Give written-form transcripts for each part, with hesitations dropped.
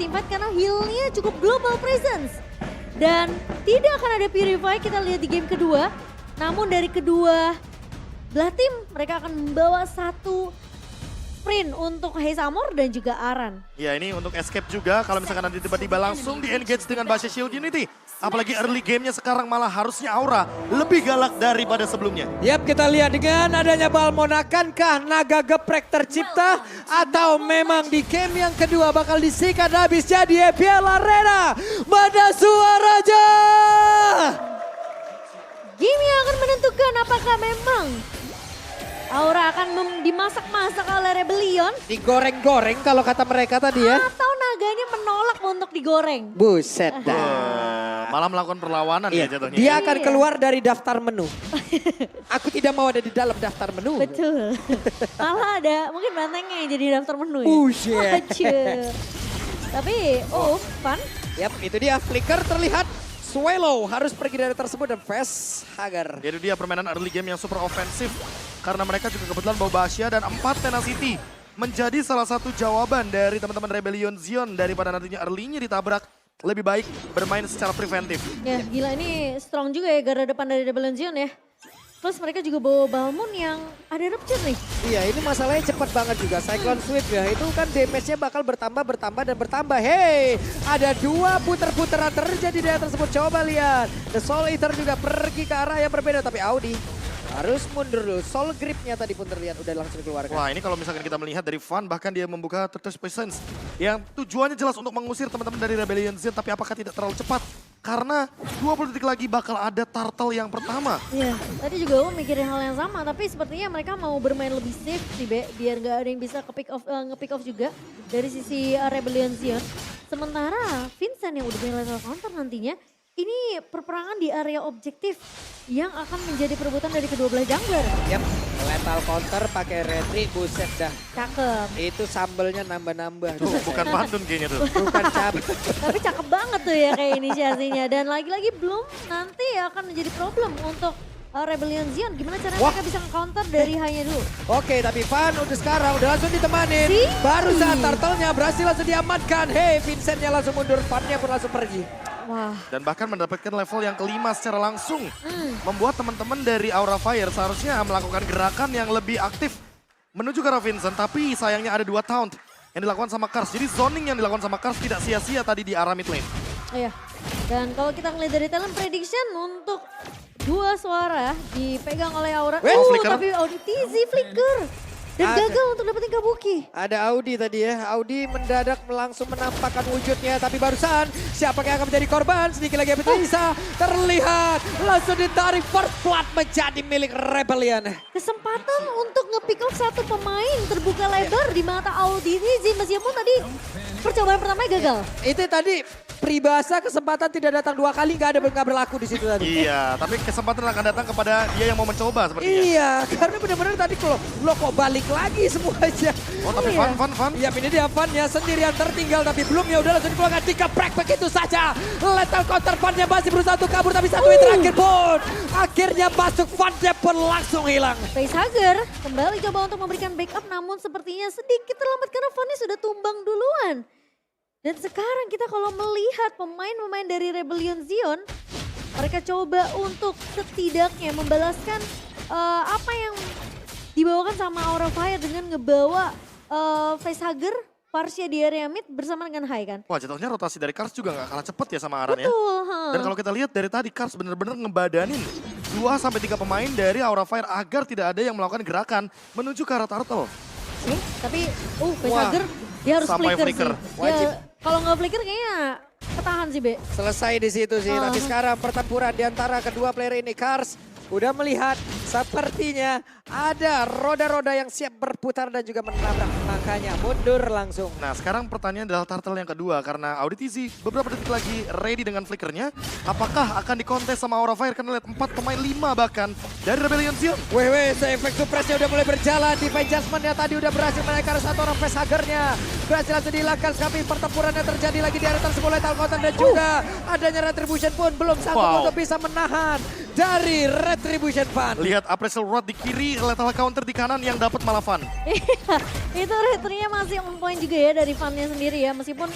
teamfight karena heal-nya cukup global presence. Dan tidak akan ada Purify, kita lihat di game kedua. Namun dari kedua belah tim, mereka akan membawa satu sprint untuk Heisamor dan juga Aran. Ya ini untuk escape juga kalau misalkan nanti tiba-tiba langsung di-engage dengan Basya Shield Unity. Apalagi early gamenya sekarang malah harusnya Aura lebih galak daripada sebelumnya. Yap, kita lihat dengan adanya Balmon, akankah naga geprek tercipta atau memang di game yang kedua bakal disikat habis jadi EPL Arena. Mana suaranya? Game yang akan menentukan apakah memang Aura akan dimasak-masak oleh Rebellion Digoreng-goreng kalau kata mereka tadi ya. atau naganya menolak untuk digoreng. Buset dah. Malah melakukan perlawanan ya Iya, jatuhnya. dia akan Iya. keluar dari daftar menu. Aku tidak mau ada di dalam daftar menu. Betul. Malah ada mungkin bantengnya yang jadi daftar menu ya. Buset. Aduh. Tapi fun. Yap, itu dia flicker terlihat. Swallow harus pergi dari tersebut dan Fast Hagar. Jadi dia permainan early game yang super ofensif. Karena mereka juga kebetulan bawa Basya dan 4 Tenacity. Menjadi salah satu jawaban dari teman-teman Rebellion Zion daripada nantinya early-nya ditabrak. Lebih baik bermain secara preventif. Ya gila ini strong juga ya garda depan dari Rebellion Zion ya. Plus mereka juga bawa Balmon yang ada rupture nih. Iya, ini masalahnya cepat banget juga. Cyclone Sweep ya, itu kan damage-nya bakal bertambah. Hey, ada 2 puter-puteran terjadi di daerah tersebut. Coba lihat. The Soul Eater juga pergi ke arah yang berbeda. Tapi Audi harus mundur dulu. Soul Grip-nya tadi pun terlihat udah langsung dikeluarkan. Wah ini kalau misalkan kita melihat dari Van bahkan dia membuka Turtle Presence. Yang tujuannya jelas untuk mengusir teman-teman dari Rebellion Zion. Tapi apakah tidak terlalu cepat? Karena 20 detik lagi bakal ada turtle yang pertama. Iya, tadi juga gue mikirin hal yang sama, tapi sepertinya mereka mau bermain lebih safe sih, Be, biar nggak ada yang bisa nge-pick off juga dari sisi Rebellion Zion. Sementara Vincent yang udah punya lethal counter nantinya, ini perperangan di area objektif yang akan menjadi perebutan dari kedua belah jungler. Yap, lethal counter pakai retri, buset dah. Cakep, Itu sambelnya nambah-nambah. Tuh bukan Pandun kayaknya tuh. Bukan cabai. tapi cakep banget tuh ya kayak inisiasinya. Dan lagi-lagi belum nanti akan menjadi problem untuk Rebellion Zion. Gimana caranya Wah. mereka bisa counter dari hanya dulu. Oke, tapi Van udah sekarang udah langsung ditemanin. Si. Baru saat turtle-nya berhasil langsung diamankan. Hey, Vincentnya langsung mundur, Van-nya pun langsung pergi. Wah, Dan bahkan mendapatkan level yang kelima secara langsung. Membuat teman-teman dari Aura Fire seharusnya melakukan gerakan yang lebih aktif. Menuju ke arah Vincent, tapi sayangnya ada 2 taunt yang dilakukan sama Kars. Jadi zoning yang dilakukan sama Kars tidak sia-sia tadi di arah mid lane. iya. Dan kalau kita ngeliat dari talent prediction untuk 2 suara dipegang oleh Aura. Flicker. Tapi ODTZ flicker. Dan Ada. gagal untuk dapetin Kabuki. Ada Audi tadi ya. Audi mendadak langsung menampakkan wujudnya. Tapi barusan siapa yang akan menjadi korban? Sedikit lagi bisa terlihat. Langsung ditarik first blood menjadi milik Rebellion. Kesempatan untuk nge-pick off satu pemain terbuka lebar di mata ODTZ. Meskipun tadi percobaan pertamanya gagal. Itu tadi peribahasa kesempatan tidak datang 2 kali nggak berlaku di situ tadi. Iya, tapi kesempatan akan datang kepada dia yang mau mencoba sepertinya. Iya, karena benar-benar tadi kalau lo kok balik lagi semuanya. Oh tapi Iya. Van. Ya ini dia Van-nya sendirian tertinggal tapi belum ya udah langsung dikeluarkan dikeprek begitu saja. Lethal counter Van-nya masih berusaha untuk kabur tapi satu hit terakhir pun akhirnya masuk Van-nya pun langsung hilang. Facehugger kembali coba untuk memberikan backup namun sepertinya sedikit terlambat karena Fanny sudah tumbang duluan. Dan sekarang kita kalau melihat pemain-pemain dari Rebellion Zion, mereka coba untuk setidaknya membalaskan apa yang dibawakan sama Aura Fire dengan ngebawa Facehugger, Parsia di area mid bersama dengan Hai kan. Wah jatuhnya rotasi dari Kars juga gak kalah cepet ya sama Aran ya. Betul. Dan kalau kita lihat dari tadi Kars bener-bener ngebadanin 2-3 pemain dari Aura Fire agar tidak ada yang melakukan gerakan menuju ke arah turtle. Tapi Facehugger dia harus Sampai flicker, flicker. sih. Wajib. Ya, kalau nggak flicker kayaknya ketahan sih Be. Selesai di situ sih, tapi sekarang pertempuran di antara kedua player ini Kars udah melihat sepertinya ada roda-roda yang siap berputar dan juga menabrak. Makanya mundur langsung. Nah sekarang pertanyaan adalah turtle yang kedua karena Auditizi beberapa detik lagi ready dengan flickernya. Apakah akan dikontes sama Aura Fire karena lihat 4 pemain 5 bahkan dari Rebellion Zion. Weh, efek suppressnya udah mulai berjalan. Defense adjustment-nya tadi udah berhasil menaikkan satu orang facehugger-nya. Berhasil langsung dihilangkan, tapi pertempurannya terjadi lagi di area tersebut. Lethal counter dan juga adanya retribution pun belum sanggup untuk bisa menahan dari retribution Van. Lihat Apressal Rod di kiri, lethal counter di kanan yang dapat malah Van. Iya, itu returnya masih on point juga ya dari Van-nya sendiri ya. Meskipun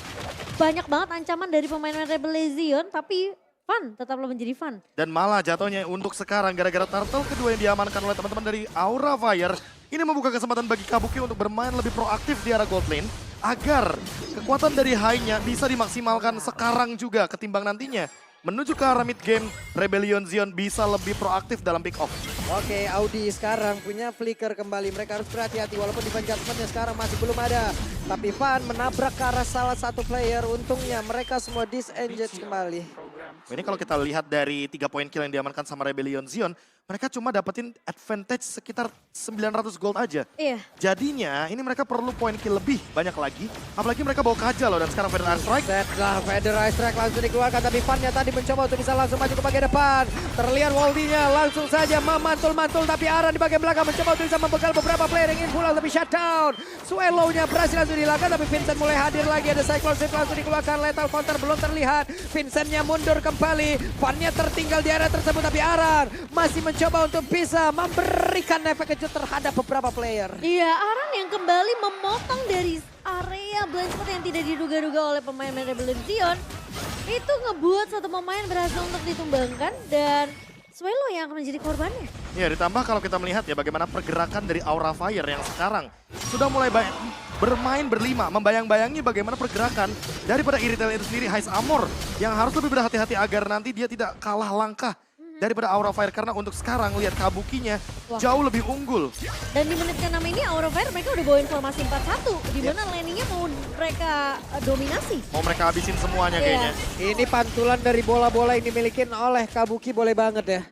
banyak banget ancaman dari pemain Rebel Zion, tapi fun, tetaplah menjadi fun. Dan malah jatuhnya untuk sekarang gara-gara turtle kedua yang diamankan oleh teman-teman dari Aura Fire. Ini membuka kesempatan bagi Kabuki untuk bermain lebih proaktif di arah gold lane. Agar kekuatan dari high-nya bisa dimaksimalkan sekarang juga ketimbang nantinya. Menuju ke arah mid game, Rebellion Zion bisa lebih proaktif dalam pick off. Oke, Audi sekarang punya flicker kembali. Mereka harus berhati-hati walaupun defense judgment-nya sekarang masih belum ada. Tapi Van menabrak ke arah salah satu player. Untungnya mereka semua disengage kembali. Ini kalau kita lihat dari 3 poin kill yang diamankan sama Rebellion Zion, mereka cuma dapetin advantage sekitar 900 gold aja. Iya. Jadinya ini mereka perlu poin kill lebih banyak lagi. Apalagi mereka bawa Kaja loh dan sekarang Feather Ice Strike. Setlah Feather Ice Strike langsung dikeluarkan tapi Van-nya tadi mencoba untuk bisa langsung maju ke bagian depan. Terlihat Waldy-nya langsung saja memantul-mantul tapi Aran di bagian belakang mencoba untuk bisa membegal beberapa player yang ingin pulang tapi shutdown. Swallow-nya berhasil langsung dilakukan tapi Vincent mulai hadir lagi. Ada Cyclone Shift langsung dikeluarkan. Lethal Counter belum terlihat. Vincent-nya mundur kembali. Van-nya tertinggal di area tersebut tapi Aran masih mencoba untuk bisa memberikan efek kejut terhadap beberapa player. Iya, Aran yang kembali memotong dari area blind spot yang tidak diduga-duga oleh pemain Rebellion Zion. Itu ngebuat satu pemain berhasil untuk ditumbangkan dan Swallow yang akan menjadi korbannya. Ya, ditambah kalau kita melihat ya bagaimana pergerakan dari Aura Fire yang sekarang sudah mulai bermain berlima, membayang-bayangi bagaimana pergerakan daripada Iritel itu sendiri, Heist Amor, yang harus lebih berhati-hati agar nanti dia tidak kalah langkah daripada Aura Fire. Karena untuk sekarang lihat Kabukinya jauh lebih unggul. Dan di menit ke-6 ini Aura Fire mereka udah bawa informasi 4-1, di mana laning-nya mau mereka dominasi. Mau mereka habisin semuanya kayaknya. Ini pantulan dari bola-bola yang dimiliki oleh Kabuki boleh banget ya.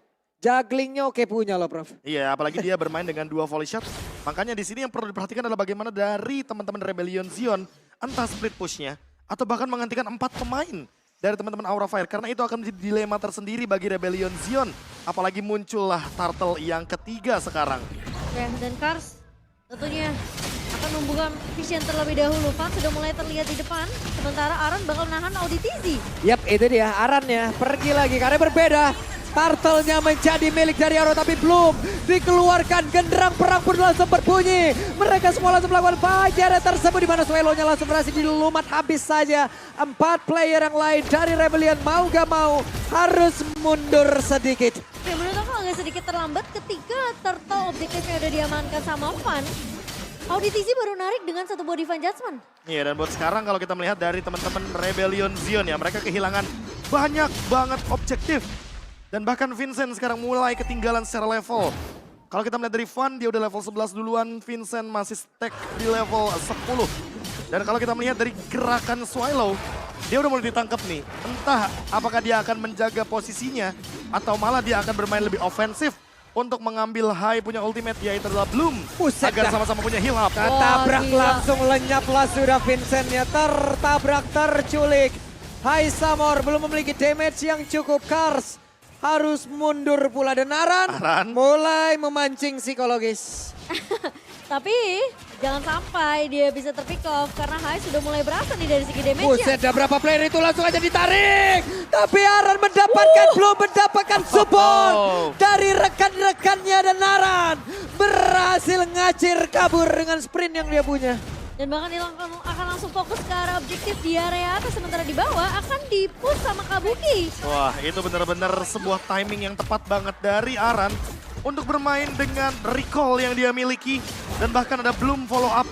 Jugglingnya oke punya loh, Prof. Iya, apalagi dia bermain dengan 2 volley shot. Makanya di sini yang perlu diperhatikan adalah bagaimana dari teman-teman Rebellion Zion entah split pushnya atau bahkan menghentikan 4 pemain dari teman-teman Aura Fire. Karena itu akan menjadi dilema tersendiri bagi Rebellion Zion. Apalagi muncullah turtle yang ketiga sekarang. Oke, dan Kars tentunya akan membuka vision terlebih dahulu. Van sudah mulai terlihat di depan, sementara Aran bakal nahan Audi TZ. Yap, itu dia Arannya pergi lagi karena berbeda. Turtle-nya menjadi milik dari Aura tapi belum dikeluarkan. Genderang perang pun langsung berbunyi. Mereka semua langsung melakukan fajar tersebut di mana Swallow-nya langsung berhasil dilumat habis saja. 4 player yang lain dari Rebellion mau gak mau harus mundur sedikit. Ya menurut aku agak sedikit terlambat ketika turtle objektifnya udah diamankan sama Van. Audi TZ baru narik dengan satu body Van Judgment. Iya, dan buat sekarang kalau kita melihat dari teman-teman Rebellion Zion ya, mereka kehilangan banyak banget objektif. Dan bahkan Vincent sekarang mulai ketinggalan secara level. Kalau kita melihat dari Van, dia udah level 11 duluan, Vincent masih stack di level 10. Dan kalau kita melihat dari gerakan Swallow, dia udah mulai ditangkap nih. Entah apakah dia akan menjaga posisinya atau malah dia akan bermain lebih ofensif untuk mengambil high punya ultimate, yaitu adalah Bloom. Agar sama-sama punya heal up. Tertabrak gila. langsung lenyaplah sudah Vincent-nya tertabrak terculik. Hai Samor belum memiliki damage yang cukup. Kars harus mundur pula dan Aran mulai memancing psikologis. Tapi jangan sampai dia bisa terpick off karena Hai sudah mulai berasa nih dari segi damage-nya. Buset, ada berapa player itu langsung aja ditarik. Tapi Aran mendapatkan belum mendapatkan support dari rekan-rekannya dan Aran berhasil ngacir kabur dengan sprint yang dia punya. Dan bahkan dia akan langsung fokus ke arah objektif di area atas, sementara di bawah akan di-push sama Kabuki. Wah, itu benar-benar sebuah timing yang tepat banget dari Aran untuk bermain dengan recall yang dia miliki. Dan bahkan ada Bloom follow up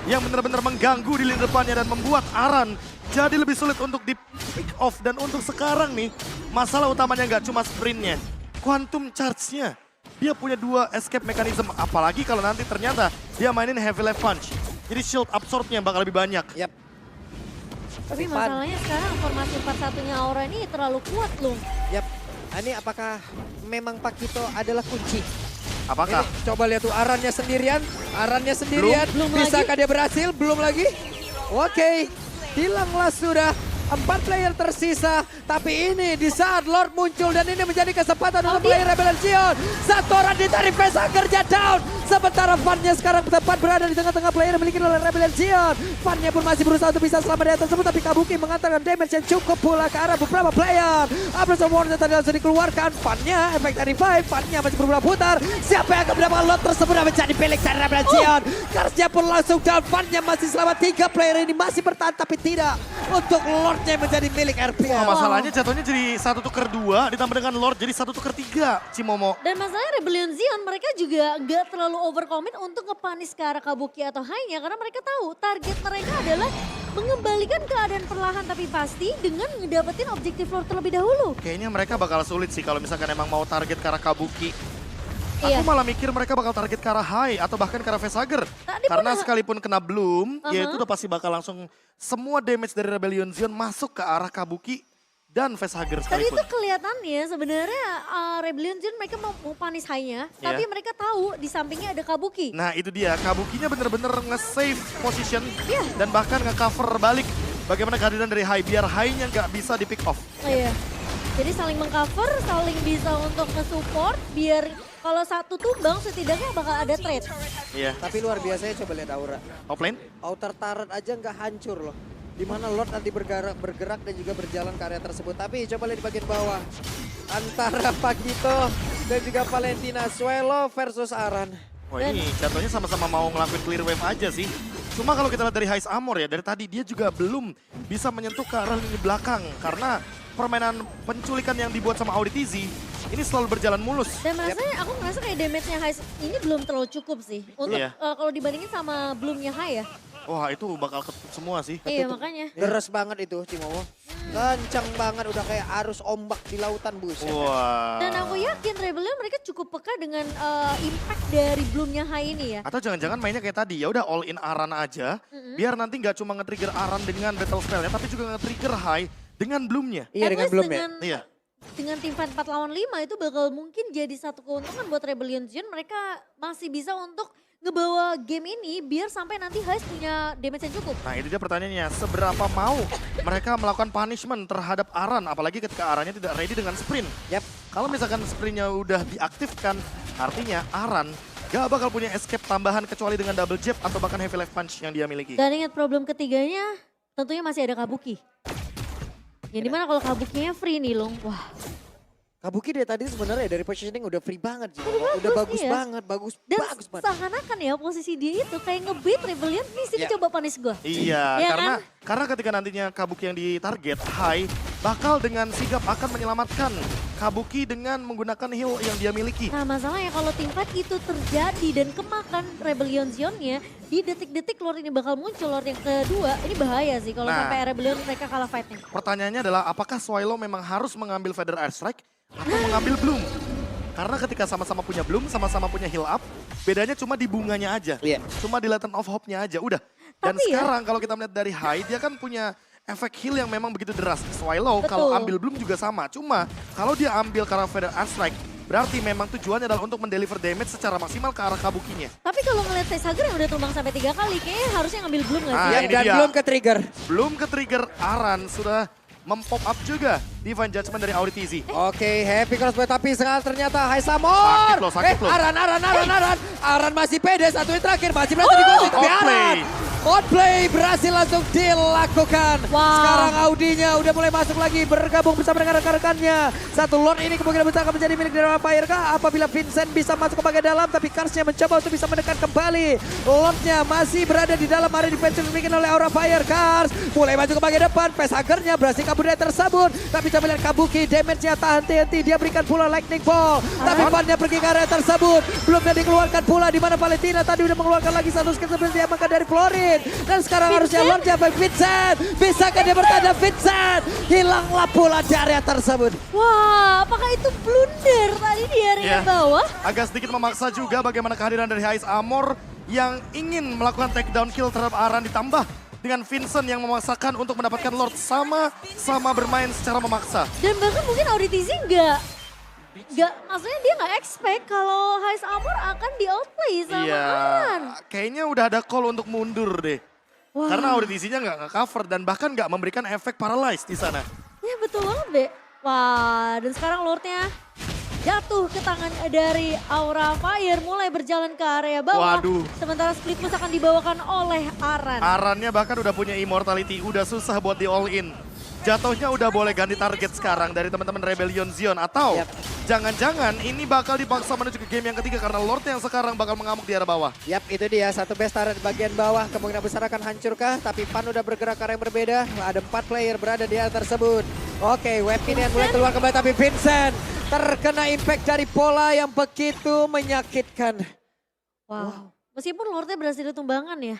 yang benar-benar mengganggu di lini depannya dan membuat Aran jadi lebih sulit untuk di pick off. Dan untuk sekarang nih, masalah utamanya nggak cuma sprintnya, quantum charge-nya. Dia punya 2 escape mechanism, apalagi kalau nanti ternyata dia mainin heavy left punch. Jadi shield absorb-nya bakal lebih banyak. Yap. Tapi masalahnya sekarang formasi 4-1-nya Aura ini terlalu kuat loh. Yap. Ini apakah memang Pakito adalah kunci? Apakah? Ini, coba lihat tuh Arannya sendirian. Arannya sendirian. Belum Bisakah dia berhasil? Belum lagi. Oke. Hilanglah sudah. 4 player tersisa, tapi ini di saat Lord muncul dan ini menjadi kesempatan untuk player Rebellion Zion. Satu orang ditarik Facehacker down, Sementara Van-nya sekarang tepat berada di tengah-tengah player yang dimiliki oleh Rebellion Zion. Van-nya pun masih berusaha untuk bisa selamat dari tersebut, tapi Kabuki mengantarkan damage yang cukup pula ke arah beberapa player. Abrasive Warning tadi langsung dikeluarkan. Van-nya efek dari revive, Van-nya masih berusaha putar. Siapa yang akan mendapatkan lot tersebut yang menjadi milik dari Rebellion Zion. Karsnya pun langsung down, Van-nya masih selamat. 3 player ini masih bertahan, tapi tidak untuk Lord-nya menjadi milik RPL. Wah, masalahnya jatuhnya jadi 1 tuker 2 ditambah dengan Lord jadi 1 tuker 3 Cimomo. Dan masalahnya Rebellion Zion mereka juga gak terlalu overcommit untuk ngepanis ke arah Kabuki atau Hai-nya. Karena mereka tahu target mereka adalah mengembalikan keadaan perlahan tapi pasti dengan ngedapetin objektif Lord terlebih dahulu. Kayaknya mereka bakal sulit sih kalau misalkan emang mau target ke arah Kabuki. Iya. Aku malah mikir mereka bakal target ke arah Hai atau bahkan ke arah Facehugger. Karena sekalipun kena Bloom, ya itu udah pasti bakal langsung semua damage dari Rebellion Zion masuk ke arah Kabuki dan Facehugger Tadi sekalipun. itu kelihatannya sebenarnya Rebellion Zion mereka mau panis Hai-nya, tapi mereka tahu di sampingnya ada Kabuki. Nah itu dia, Kabukinya bener-bener nge-save position Iya. dan bahkan nge-cover balik bagaimana kehadiran dari Hai biar Hai-nya nggak bisa di-pick off. Oh iya. Jadi saling mengcover, saling bisa untuk nge-support biar kalau satu tumbang setidaknya bakal ada trade. Iya. Tapi luar biasanya coba lihat Aura. Top lane? Outer turret aja nggak hancur loh. Dimana Lord nanti bergerak dan juga berjalan ke area tersebut. Tapi coba lihat di bagian bawah. Antara Pagito dan juga Valentina. Swelo versus Aran. Wah ini jatuhnya sama-sama mau ngelakuin clear wave aja sih. Cuma kalau kita lihat dari Hais Amor ya, dari tadi dia juga belum bisa menyentuh ke arah lini belakang. Karena permainan penculikan yang dibuat sama Auditizi ini selalu berjalan mulus. Dan rasanya aku ngerasa kayak damage-nya Hai ini belum terlalu cukup sih. Untuk Iya. kalau dibandingin sama Bloom-nya Hai ya. Wah itu bakal ketutup semua sih. Iya makanya. Deres banget itu Cimomo. Kencang banget udah kayak arus ombak di lautan buset. Wah. Dan aku yakin Rebellion mereka cukup peka dengan impact dari Bloom-nya Hai ini ya. Atau jangan-jangan mainnya kayak tadi, ya udah all in Aran aja. Biar nanti nggak cuma nge-trigger Aran dengan battle spell-nya, tapi juga nge-trigger Hai dengan Bloom-nya. Iya At dengan least belum ya. Iya. Dengan tim fight 4 lawan 5 itu bakal mungkin jadi satu keuntungan buat Rebellion Zion. Mereka masih bisa untuk ngebawa game ini biar sampai nanti Hais punya damage yang cukup. Nah itu dia pertanyaannya, seberapa mau mereka melakukan punishment terhadap Aran, apalagi ketika Arannya tidak ready dengan sprint. Yap. Kalau misalkan sprintnya udah diaktifkan, artinya Aran gak bakal punya escape tambahan kecuali dengan double jab atau bahkan heavy life punch yang dia miliki. Dan ingat problem ketiganya tentunya masih ada Kabuki. Yang dimana kalau Kabukinya free nih Long, wah Kabuki dari tadi sebenarnya dari positioning udah free banget Cimomo. Udah bagus iya. banget, bagus dan banget. seakan-akan ya posisi dia itu kayak nge-beat Rebellion, nih sini coba punish gue. Iya, Ya karena ketika nantinya Kabuki yang ditarget, Hai bakal dengan sigap akan menyelamatkan Kabuki dengan menggunakan heal yang dia miliki. Nah masalahnya kalau tim fight itu terjadi dan kemakan Rebellion Zion-nya, di detik-detik Lord ini bakal muncul, Lord yang kedua, ini bahaya sih kalau Nah. sampai Rebellion mereka kalah fight-nya. Pertanyaannya adalah apakah Swilo memang harus mengambil Feather Airstrike atau mengambil Bloom? Karena ketika sama-sama punya Bloom, sama-sama punya heal up, bedanya cuma di bunganya aja. Iya. Cuma di Latent of Hope-nya aja, udah. Dan Tapi ya- sekarang kalau kita melihat dari Hai, dia kan punya efek heal yang memang begitu deras. Swilo kalau Betul. ambil Bloom juga sama. Cuma kalau dia ambil karena Feather Airstrike, berarti memang tujuannya adalah untuk mendeliver damage secara maksimal ke arah Kabukinya. Tapi kalau ngeliat Facehugger yang udah tumbang sampai 3 kali, kayaknya harusnya ngambil Bloom gak sih? Ah, Iya, ini dan dia. belum ke trigger. Belum ke trigger, Aran sudah mempop up juga Divine Judgment dari Auditizi. Oke, happy crossbow tapi sekarang ternyata Hai Samor. Sakit loh, sakit loh. Aran masih pede, satu yang terakhir masih berhasil dikuasai tapi outplay. Aran. Outplay berhasil langsung dilakukan. Wow. Sekarang Audinya udah mulai masuk lagi bergabung bersama dengan rekan-rekannya. Satu Lord ini kemungkinan besar akan menjadi milik dari Fire kah? Apabila Vincent bisa masuk ke bagian dalam tapi Karsnya mencoba untuk bisa mendekat kembali. Lordnya masih berada di dalam area defense yang dimiliki oleh Aura Fire. Kars mulai maju ke bagian depan. Facehuggernya berhasil kabur dari tersebut. Tapi coba lihat Kabuki damage-nya tahan TNT. Dia berikan pula lightning ball. Tapi Van-nya pergi ke area tersebut. Belumnya dikeluarkan pula di mana Valentina tadi udah mengeluarkan lagi satu skill seperti dia maka dari Florin. Dan sekarang harusnya Lordnya Vincent. Bisakah dia bertanda Vincent? Hilanglah pula di area tersebut. Wah, apakah itu blunder tadi di area Iya. bawah? Agak sedikit memaksa juga bagaimana kehadiran dari Hais Amor yang ingin melakukan takedown kill terhadap Aran ditambah dengan Vincent yang memaksakan untuk mendapatkan Lord sama-sama bermain secara memaksa. Dan bahkan mungkin Auditizi maksudnya dia nggak expect kalau Hais Amor akan di-outplay sama Aran. Kayaknya udah ada call untuk mundur deh. Wah. Karena Auditizinya nggak nge-cover dan bahkan nggak memberikan efek paralyze di sana. Ya betul banget, Be. Wah, dan sekarang Lordnya jatuh ke tangan dari Aura Fire, mulai berjalan ke area bawah. Waduh. Sementara split push akan dibawakan oleh Aran. Arannya bahkan udah punya immortality, udah susah buat di all in. Jatuhnya udah boleh ganti target sekarang dari teman-teman Rebellion Zion. Atau jangan-jangan ini bakal dipaksa menuju ke game yang ketiga karena Lord yang sekarang bakal mengamuk di arah bawah. Yap, itu dia satu base turret di bagian bawah. Kemungkinan besar akan hancurkah? Tapi Pan udah bergerak ke arah yang berbeda. Ada 4 player berada di area tersebut. Oke, web ini yang mulai keluar kembali. Tapi Vincent terkena impact dari pola yang begitu menyakitkan. Wow. Meskipun Lordnya berhasil ditumbangkan ya.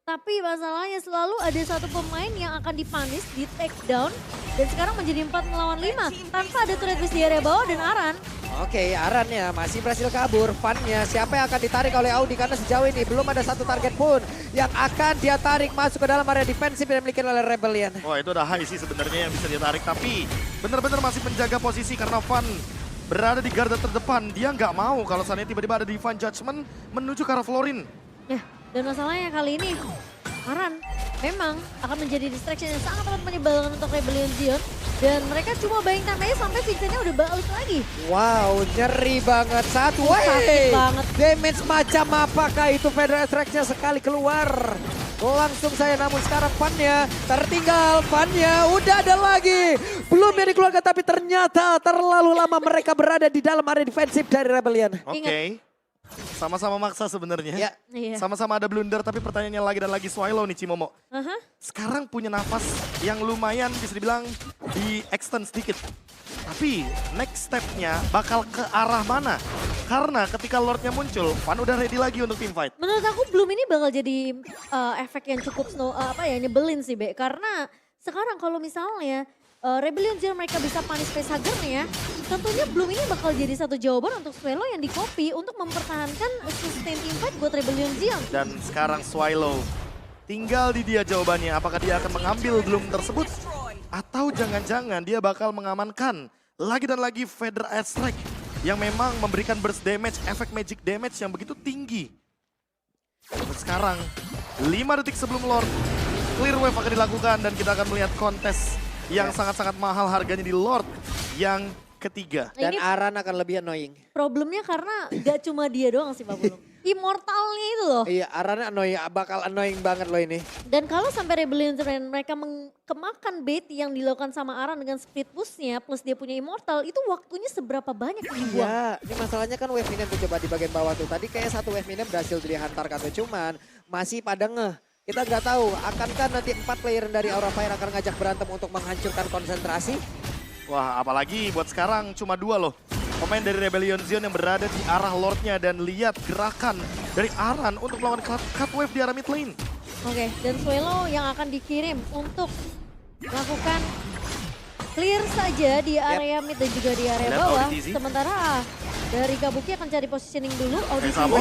Tapi masalahnya selalu ada satu pemain yang akan dipanis, di take down. Dan sekarang menjadi 4 melawan 5. Tanpa ada turret base di area bawah dan Aran. Oke, Arannya masih berhasil kabur. Funnya siapa yang akan ditarik oleh Audi karena sejauh ini belum ada satu target pun yang akan dia tarik masuk ke dalam area defensif yang dimiliki oleh Rebellion. Wah itu udah high sih sebenarnya yang bisa dia tarik. Tapi bener-bener masih menjaga posisi karena Van berada di garda terdepan. Dia nggak mau kalau seandainya tiba-tiba ada Divine Judgment menuju ke arah Florin. Ya, dan masalahnya kali ini Aran memang akan menjadi distraction yang sangat amat menyebalkan untuk Rebellion Zion. Dan mereka cuma buying time aja sampai Vincentnya udah balik lagi. Wow, nyeri banget. Satu, Sakit banget. Damage macam apakah itu Federal Strike-nya sekali keluar. Langsung saya, namun sekarang Funnya tertinggal. Funnya udah ada lagi. Belum yang dikeluarkan tapi ternyata terlalu lama mereka berada di dalam area defensif dari Rebellion. Oke. Sama-sama maksa sebenarnya. Ya. Iya. Sama-sama ada blunder tapi pertanyaannya lagi dan lagi Swallow nih Cimomo. Sekarang punya nafas yang lumayan bisa dibilang di extend sedikit. Tapi next step-nya bakal ke arah mana? Karena ketika Lordnya muncul, Van udah ready lagi untuk team fight. Menurut aku Bloom ini bakal jadi efek yang cukup nyebelin sih Be. Karena sekarang kalau misalnya Rebellion Zion mereka bisa panis facehugger-nya, tentunya Bloom ini bakal jadi satu jawaban untuk Swallow yang di-copy untuk mempertahankan sustain team fight buat Rebellion Zion. Dan sekarang Swallow tinggal di dia jawabannya. Apakah dia akan mengambil Bloom tersebut? Atau jangan-jangan dia bakal mengamankan lagi dan lagi Feather Edge Strike yang memang memberikan burst damage, efek magic damage yang begitu tinggi. Dan sekarang 5 detik sebelum Lord, clear wave akan dilakukan dan kita akan melihat kontes yang sangat-sangat mahal harganya di Lord yang ketiga. Dan Ini Aran akan lebih annoying. problemnya karena gak cuma dia doang sih Pak Bulung. Immortalnya itu loh. Iya, Aran annoying, bakal annoying banget loh ini. Dan kalau sampai Rebellion Zion mereka kemakan bait yang dilakukan sama Aran dengan split push-nya plus dia punya immortal, itu waktunya seberapa banyak yang dibuang. Iya, ini masalahnya kan wave minion tuh coba di bagian bawah tuh. Tadi kayak satu wave minion berhasil dihantarkan tuh, cuman masih pada ngeh. Kita nggak tahu, akankah nanti 4 player dari Aura Fire akan ngajak berantem untuk menghancurkan konsentrasi? Wah apalagi buat sekarang cuma 2 loh. Pemain dari Rebellion Zion yang berada di arah Lordnya dan lihat gerakan dari Aran untuk melakukan cut wave di arah mid lane. Oke, dan Swallow yang akan dikirim untuk melakukan clear saja di area mid dan juga di area Lihat bawah. Auditisi. Sementara dari Kabuki akan cari positioning dulu. Audisi. Sabo.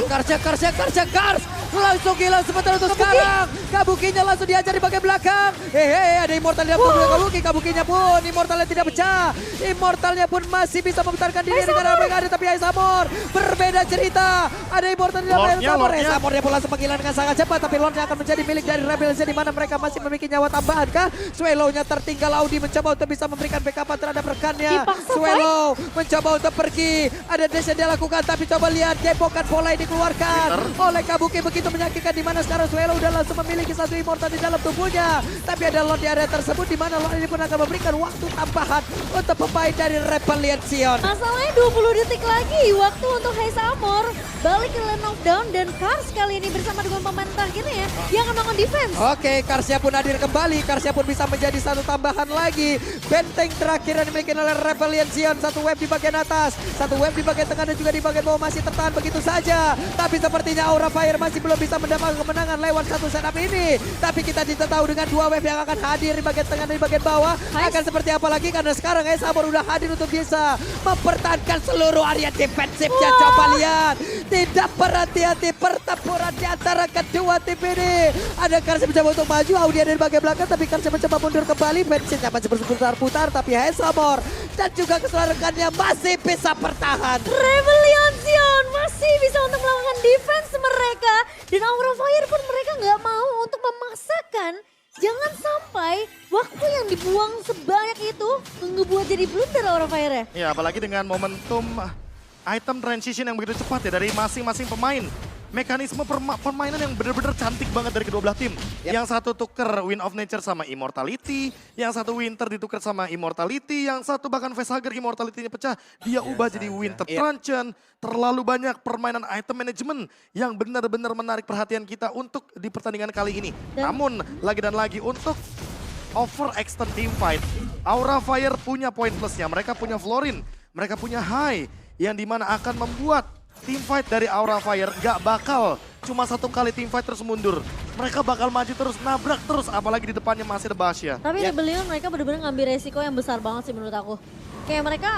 Kars! Langsung gila sebentar untuk sekarang. Kabukinya langsung diajar di bagian belakang. Ada immortal di dalam tubuh Kabuki. Kabukinya pun immortalnya tidak pecah. Immortalnya pun masih bisa memutarkan diri dengan apa yang ada. Tapi Aisamor berbeda cerita. Ada immortal di dalam Aisamor. Aisamor dia pun langsung panggilan dengan sangat cepat. Tapi Lordnya akan menjadi milik dari Rebellion di mana mereka masih memiliki nyawa tambahan kah? Swallow-nya tertinggal. Audi mencoba untuk bisa memberikan backup terhadap rekannya. Dipaksa, Swallow mencoba untuk pergi. Ada dash yang dia lakukan. Tapi coba lihat gepokan bola yang dikeluarkan oleh Kabuki begitu menyakitkan di mana sekarang Swallow udah langsung memiliki satu immortal di dalam tubuhnya. Tapi ada Lord di area tersebut di mana Lord ini pun akan memberikan waktu tambahan untuk pemain dari Rebellion Zion. Masalahnya 20 detik lagi waktu untuk Aisamor balik ke lane knockdown dan Kars kali ini bersama dengan pemain terakhirnya yang akan melakukan defense. Oke, Karsnya pun hadir kembali. Karsnya pun bisa menjadi satu tambahan lagi. Benteng terakhir yang dimiliki oleh Rebellion Zion. Satu wave di bagian atas, satu wave di bagian tengah dan juga di bagian bawah masih tertahan begitu saja. Tapi sepertinya Aura Fire masih belum bisa mendapatkan kemenangan lewat satu setup ini. Tapi kita tidak tahu dengan 2 wave yang akan hadir di bagian tengah dan di bagian bawah akan seperti apa lagi karena sekarang Aisamor udah hadir untuk bisa mempertahankan seluruh area defensifnya. Coba lihat, tidak berhati-hati pertempuran di antara kedua tim ini. Ada Kars yang mencoba untuk maju, Audi ada di bagian belakang tapi Kars yang mencoba mundur kembali. Bensinnya masih berputar-putar tapi Aisamor dan juga keselarakannya masih bisa bertahan. Rebellion Zion masih bisa untuk melakukan defense mereka. Dan Aura Fire pun mereka nggak mau untuk memaksakan. Jangan sampai waktu yang dibuang sebanyak itu ngebuat jadi blunder Aura Fire ya. Ya apalagi dengan momentum item transition yang begitu cepat ya dari masing-masing pemain. Mekanisme permainan yang benar-benar cantik banget dari kedua belah tim. Yep. Yang satu tuker Wind of Nature sama Immortality, yang satu Winter ditukar sama Immortality, yang satu bahkan Facehugger Immortality-nya pecah, dia ubah jadi Winter Truncheon. Terlalu banyak permainan item management yang benar-benar menarik perhatian kita untuk di pertandingan kali ini. Namun lagi dan lagi untuk overextend team fight, Aura Fire punya point plusnya, mereka punya Florin, mereka punya High, yang dimana akan membuat team fight dari Aura Fire gak bakal cuma satu kali team fight terus mundur. Mereka bakal maju terus, nabrak terus, apalagi di depannya masih ada Basya. Tapi Rebellion mereka benar-benar ngambil resiko yang besar banget sih menurut aku. Kayak mereka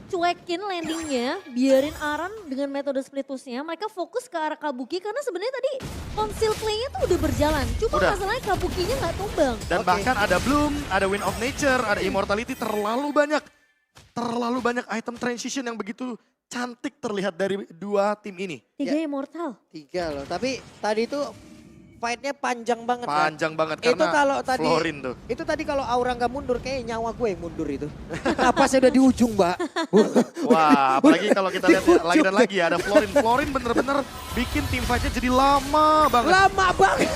cuekin landingnya, biarin Aran dengan metode split push-nya. Mereka fokus ke arah Kabuki karena sebenarnya tadi conceal play-nya tuh udah berjalan. Cuma masalahnya Kabukinya nggak tumbang. Dan bahkan ada Bloom, ada Wind of Nature, ada Immortality, terlalu banyak item transition yang begitu cantik terlihat dari dua tim ini. 3 Immortal. 3 loh, tapi tadi itu fight-nya panjang banget Panjang banget Itu karena kalau tadi, Florin tuh. Itu tadi kalau Aura nggak mundur, kayak nyawa gue yang mundur itu. Napasnya udah di ujung, Mbak. Wah, apalagi kalau kita lihat lagi dan lagi ada Florin. Florin bener-bener bikin tim fight-nya jadi lama banget. Lama banget.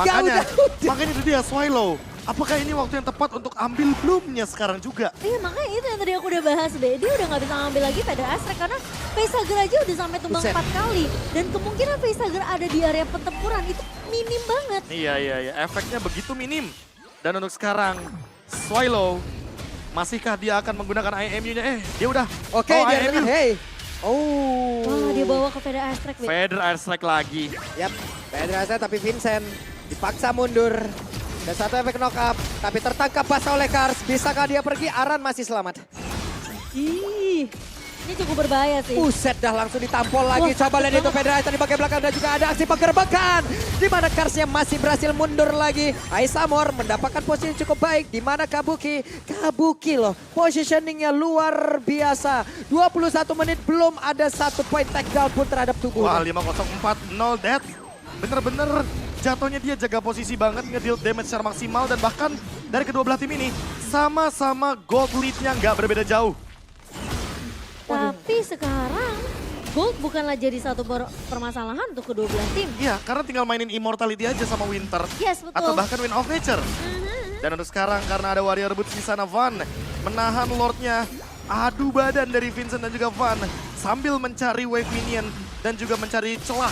Makanya itu dia Swallow. Apakah ini waktu yang tepat untuk ambil Bloom-nya sekarang juga? Iya makanya itu yang tadi aku udah bahas deh. Dia udah gak bisa ngambil lagi Feather Astrek karena Facehugger aja udah sampai tumbang 4 kali. Dan kemungkinan Facehugger ada di area pertempuran itu minim banget. Iya. Efeknya begitu minim. Dan untuk sekarang, Swallow, masihkah dia akan menggunakan IMU-nya? Dia udah. Oke, dia dengan hey. Wah, dia bawa ke Feather Astrek. Feather Astrek lagi. Yap, Feather Astrek tapi Vincent dipaksa mundur. Dan satu efek knock up, tapi tertangkap basah oleh Kars. Bisakah dia pergi? Aran masih selamat. Ih, ini cukup berbahaya sih. Buset, dah langsung ditampol lagi. Coba lihat itu Feather Astrek di bagian belakang dan juga ada aksi penggerbekan. Di mana Karsnya masih berhasil mundur lagi. Aisamor mendapatkan posisi cukup baik. Di mana Kabuki loh. Positioningnya luar biasa. 21 menit belum ada 1 point takedown pun terhadap tubuhnya. Wah, 504, 0 death. Bener-bener jatuhnya dia jaga posisi banget, ngedeal damage secara maksimal. Dan bahkan dari kedua belah tim ini sama-sama gold lead-nya nggak berbeda jauh. Tapi sekarang Gold bukanlah jadi satu permasalahan untuk kedua belah tim. Iya, karena tinggal mainin Immortality aja sama Winter. Yes, betul. Atau bahkan Wind of Nature. Dan untuk sekarang karena ada Warrior Boots di sana, Van menahan Lordnya. Adu badan dari Vincent dan juga Van sambil mencari wave minion dan juga mencari celah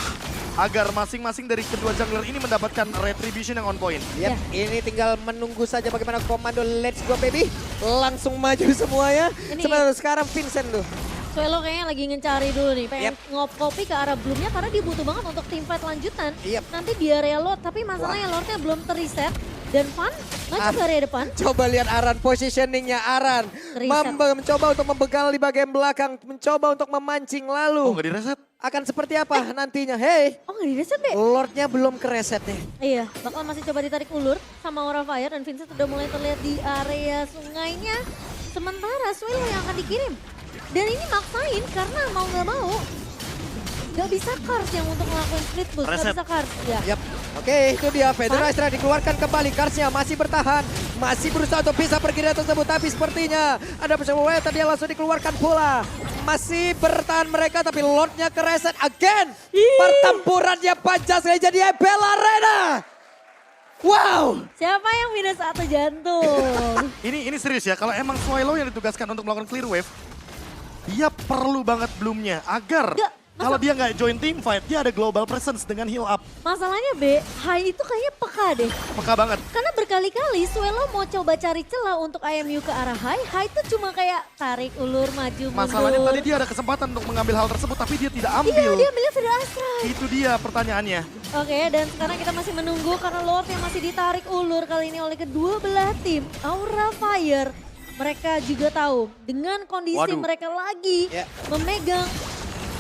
agar masing-masing dari kedua jungler ini mendapatkan retribution yang on point. Yap, ini tinggal menunggu saja bagaimana komando let's go baby. Langsung maju semuanya. Sebenarnya sekarang Vincent tuh. Swallow kayaknya lagi ngencari dulu nih, pengen ngopi ke arah Bloom-nya karena dia butuh banget untuk teamfight lanjutan. Nanti di area Lord, tapi masalahnya Lord-nya belum terreset. Dan Van maju ke area depan. Coba lihat Aran, positioningnya Aran. Mencoba untuk membegal di bagian belakang, mencoba untuk memancing lalu. Oh, nggak direset? Akan seperti apa nantinya? Hey, oh nggak direset deh? Lordnya belum kereset nih. Iya, bakal masih coba ditarik ulur sama Aura Fire dan Vincent udah mulai terlihat di area sungainya. Sementara Swallow yang akan dikirim. Dan ini maksain karena mau nggak mau. Gak bisa Kars yang untuk ngelakuin split boost, gak bisa Kars. Ya. Yap. Oke, itu dia Feather Astrek dikeluarkan kembali. Karsnya masih bertahan, masih berusaha untuk bisa pergi dari tersebut. Tapi sepertinya ada percobaan tadi langsung dikeluarkan pula. Masih bertahan mereka tapi Lordnya kereset again. Pertempurannya panjang sekali jadi Ebel Arena. Wow. Siapa yang minus 1 jantung? Ini serius ya, kalau emang Swallow yang ditugaskan untuk melakukan clear wave, dia perlu banget Bloom-nya agar kalau dia nggak join team fight, dia ada global presence dengan heal up. Masalahnya B, Hai itu kayaknya peka deh. Peka banget. Karena berkali-kali Swallow mau coba cari celah untuk IMU ke arah Hai. Hai itu cuma kayak tarik ulur, maju, mundur. Masalahnya tadi dia ada kesempatan untuk mengambil hal tersebut, tapi dia tidak ambil. Iya, dia ambilnya Feather Astrek. Itu dia pertanyaannya. Oke, dan sekarang kita masih menunggu karena Lord yang masih ditarik ulur kali ini oleh kedua belah tim. Aura Fire, mereka juga tahu dengan kondisi mereka lagi memegang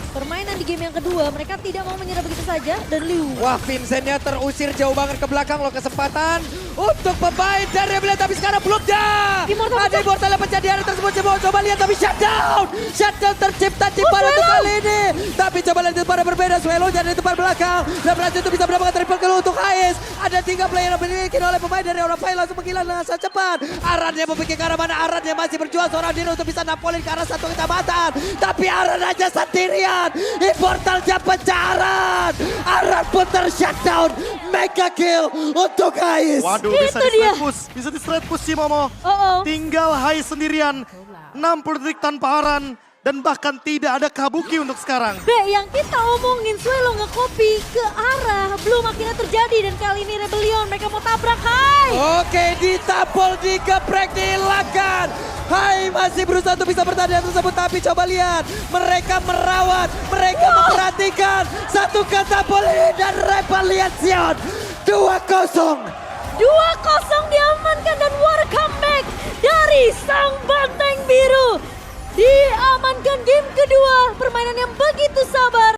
permainan di game yang kedua. Mereka tidak mau menyerah begitu saja. Dan Liu. Wah, Vincentnya terusir jauh banget ke belakang loh. Kesempatan untuk pemain dari Rebellion. Tapi sekarang belum dah. Immortal Ada pecah. Immortal yang pecah di area tersebut. Coba lihat tapi shutdown. Shutdown tercipta di pada untuk Swelo. kali ini. Tapi coba lihat pada berbeda. Swelo jadi di depan belakang. Dan berhasil itu bisa mendapatkan triple kill untuk AS. Ada 3 player yang dimiliki oleh pemain dari Aura Fire. Langsung menghilang dengan sangat cepat. Aran yang memikir ke arah mana. Aran yang masih berjuang seorang diri untuk bisa napolin ke arah satu kecamatan. Tapi Aran aja sendirian. Immortalnya pecah Aran. Aran pun tershutdown. Mega kill untuk AS. Waduh, Itu bisa di dia. straight push. Bisa di straight push sih Momo. Oh. Tinggal Hai sendirian. 60 detik tanpa Aran. Dan bahkan tidak ada Kabuki untuk sekarang. Yang kita omongin Swelo nge-copy ke arah. Belum akhirnya terjadi dan kali ini Rebellion. Mereka mau tabrak Hai. Oke, ditampol, dikeprek, dihilangkan. Hai masih berusaha untuk bisa bertahan tersebut. Tapi coba lihat, mereka merawat, mereka memperhatikan. Satu katapol ini dan Rebellion 2-0. 2-0 diamankan dan war comeback dari sang banteng biru. Diamankan game kedua. Permainan yang begitu sabar.